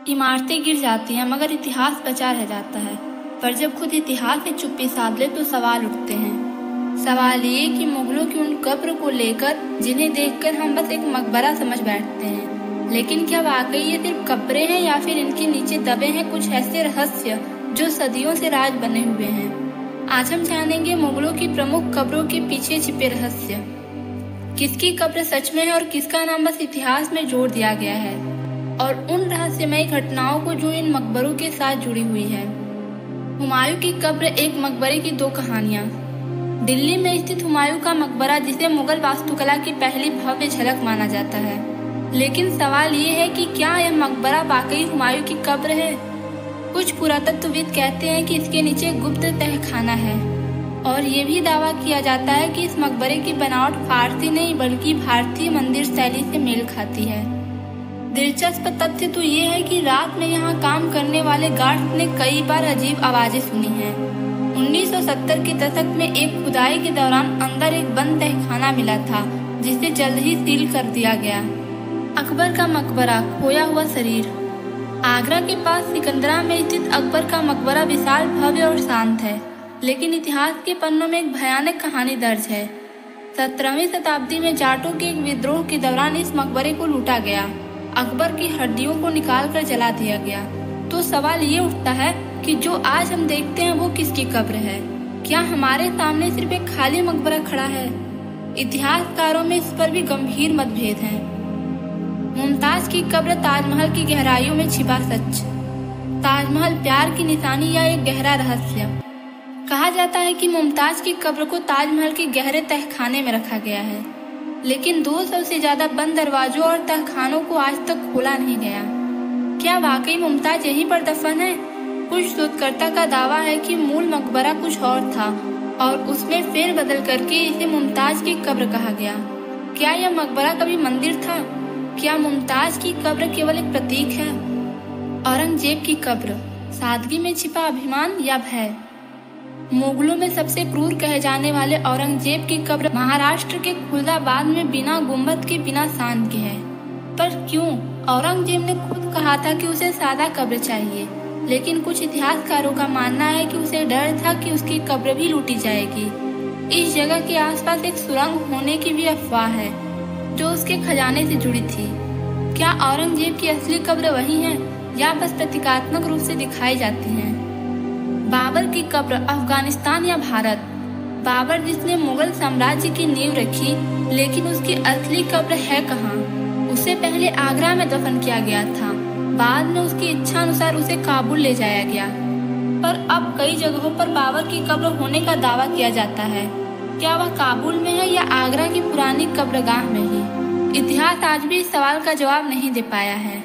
इमारतें गिर जाती हैं मगर इतिहास बचा रह जाता है। पर जब खुद इतिहास से चुप्पी साध ले तो सवाल उठते हैं। सवाल ये कि मुगलों की उन कब्र को लेकर जिन्हें देखकर हम बस एक मकबरा समझ बैठते हैं, लेकिन क्या वाकई ये सिर्फ कब्रें हैं या फिर इनके नीचे दबे हैं कुछ ऐसे रहस्य जो सदियों से राज बने हुए हैं। आज हम जानेंगे मुगलों की प्रमुख कब्रों के पीछे छिपे रहस्य, किसकी कब्र सच में है और किसका नाम बस इतिहास में जोड़ दिया गया है, और उन रहस्यमयी घटनाओं को जो इन मकबरों के साथ जुड़ी हुई है। हुमायूं की कब्र, एक मकबरे की दो कहानियां। दिल्ली में स्थित हुमायूं का मकबरा, जिसे मुगल वास्तुकला की पहली भव्य झलक माना जाता है, लेकिन सवाल ये है कि क्या यह मकबरा वाकई हुमायूं की कब्र है। कुछ पुरातत्वविद कहते हैं कि इसके नीचे गुप्त तहखाना है, और ये भी दावा किया जाता है कि इस मकबरे की बनावट फारसी नहीं बल्कि भारतीय मंदिर शैली से मेल खाती है। दिलचस्प तथ्य तो ये है कि रात में यहाँ काम करने वाले गार्ड्स ने कई बार अजीब आवाजें सुनी हैं। 1970 के दशक में एक खुदाई के दौरान अंदर एक बंद तहखाना मिला था, जिसे जल्द ही सील कर दिया गया। अकबर का मकबरा, खोया हुआ शरीर। आगरा के पास सिकंदरा में स्थित अकबर का मकबरा विशाल, भव्य और शांत है, लेकिन इतिहास के पन्नों में एक भयानक कहानी दर्ज है। 17वीं शताब्दी में जाटों के एक विद्रोह के दौरान इस मकबरे को लूटा गया। अकबर की हड्डियों को निकालकर जला दिया गया। तो सवाल ये उठता है कि जो आज हम देखते हैं वो किसकी कब्र है। क्या हमारे सामने सिर्फ एक खाली मकबरा खड़ा है? इतिहासकारों में इस पर भी गंभीर मतभेद हैं। मुमताज की कब्र, ताजमहल की गहराइयों में छिपा सच। ताजमहल प्यार की निशानी या एक गहरा रहस्य? कहा जाता है कि मुमताज की कब्र को ताजमहल के गहरे तहखाने में रखा गया है, लेकिन 200 से ज्यादा बंद दरवाजों और तहखानों को आज तक खोला नहीं गया। क्या वाकई मुमताज यहीं पर दफन है? कुछ शोधकर्ता का दावा है कि मूल मकबरा कुछ और था और उसमें फेरबदल करके इसे मुमताज की कब्र कहा गया। क्या यह मकबरा कभी मंदिर था? क्या मुमताज की कब्र केवल एक प्रतीक है? औरंगजेब की कब्र, सादगी में छिपा अभिमान या भय? मुगलों में सबसे क्रूर कहे जाने वाले औरंगजेब की कब्र महाराष्ट्र के खुलदाबाद में बिना गुम्बद के, बिना शान के है। पर क्यों? औरंगजेब ने खुद कहा था कि उसे सादा कब्र चाहिए, लेकिन कुछ इतिहासकारों का मानना है कि उसे डर था कि उसकी कब्र भी लूटी जाएगी। इस जगह के आसपास एक सुरंग होने की भी अफवाह है जो उसके खजाने से जुड़ी थी। क्या औरंगजेब की असली कब्र वही है या बस प्रतीकात्मक रूप से दिखाई जाती है? बाबर की कब्र, अफगानिस्तान या भारत? बाबर, जिसने मुगल साम्राज्य की नींव रखी, लेकिन उसकी असली कब्र है कहाँ? उसे पहले आगरा में दफन किया गया था, बाद में उसकी इच्छा अनुसार उसे काबुल ले जाया गया। पर अब कई जगहों पर बाबर की कब्र होने का दावा किया जाता है। क्या वह काबुल में है या आगरा की पुरानी कब्रगाह में ही? इतिहास आज भी इस सवाल का जवाब नहीं दे पाया है।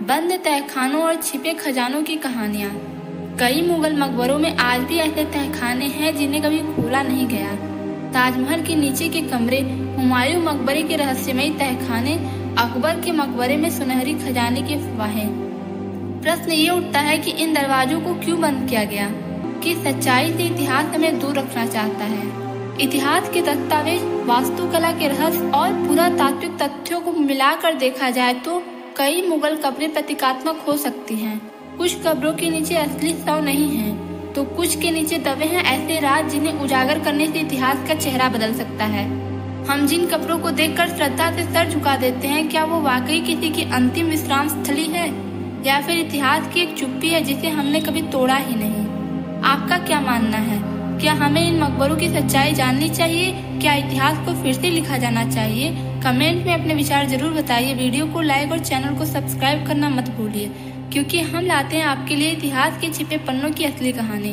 बंद तहखानों और छिपे खजानों की कहानियाँ। कई मुगल मकबरों में आज भी ऐसे तहखाने हैं जिन्हें कभी खोला नहीं गया। ताजमहल के नीचे के कमरे, हुमायूं मकबरे के रहस्यमयी तहखाने, अकबर के मकबरे में सुनहरी खजाने की अफवाहें। प्रश्न ये उठता है कि इन दरवाजों को क्यों बंद किया गया? कि सच्चाई से इतिहास हमें दूर रखना चाहता है? इतिहास के दस्तावेज, वास्तुकला के रहस्य और पुरातात्विक तथ्यों को मिलाकर देखा जाए तो कई मुगल कब्रें प्रतीकात्मक हो सकती हैं। कुछ कब्रों के नीचे असली शव नहीं है, तो कुछ के नीचे दबे हैं ऐसे राज जिन्हें उजागर करने से इतिहास का चेहरा बदल सकता है। हम जिन कब्रों को देखकर श्रद्धा से सर झुका देते हैं, क्या वो वाकई किसी की अंतिम विश्राम स्थली है या फिर इतिहास की एक चुप्पी है जिसे हमने कभी तोड़ा ही नहीं? आपका क्या मानना है? क्या हमें इन मकबरों की सच्चाई जाननी चाहिए? क्या इतिहास को फिर से लिखा जाना चाहिए? कमेंट में अपने विचार जरूर बताइए। वीडियो को लाइक और चैनल को सब्सक्राइब करना मत भूलिए, क्योंकि हम लाते हैं आपके लिए इतिहास के छिपे पन्नों की असली कहानी।